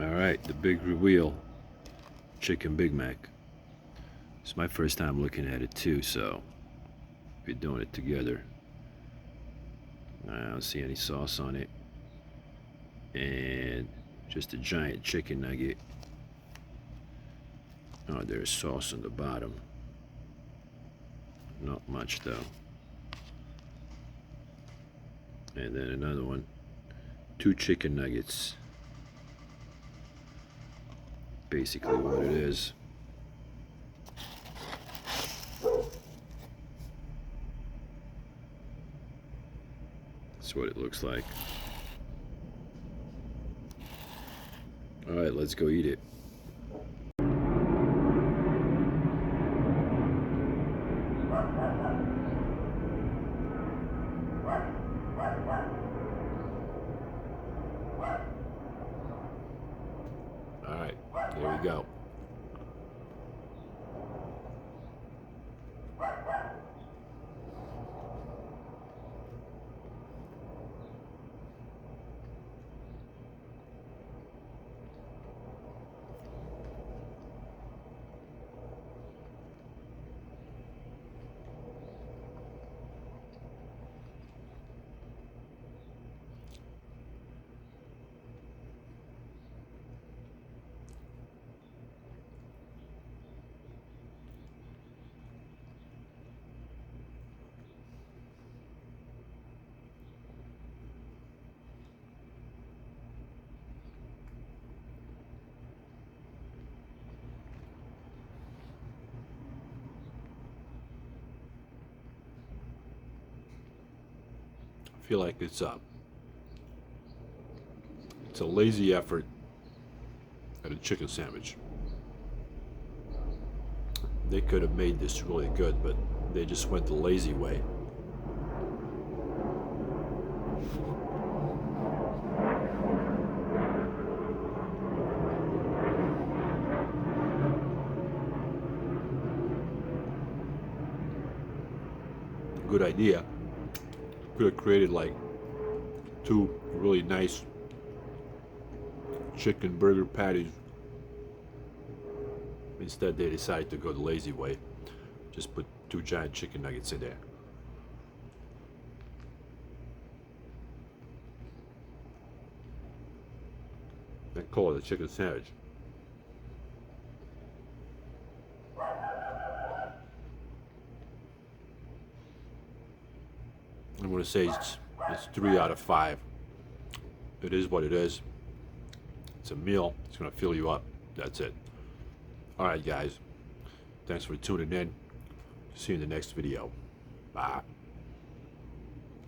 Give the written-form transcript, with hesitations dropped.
Alright, the big reveal. Chicken Big Mac. It's my first time looking at it too, so we're doing it together. I don't see any sauce on it. And just a giant chicken nugget. Oh, there's sauce on the bottom. Not much though. And then another one. 2 chicken nuggets. Basically what it is. That's what it looks like. Alright, let's go eat it. Alright, here we go. I feel like it's a lazy effort at a chicken sandwich. They could have made this really good, but they just went the lazy way. Good idea. Could have created like 2 really nice chicken burger patties. Instead they decided to go the lazy way. Just put 2 giant chicken nuggets in there. And call it a chicken sandwich. I'm going to say it's 3 out of 5. It is what it is. It's a meal. It's going to fill you up. That's it. Alright guys. Thanks for tuning in. See you in the next video. Bye.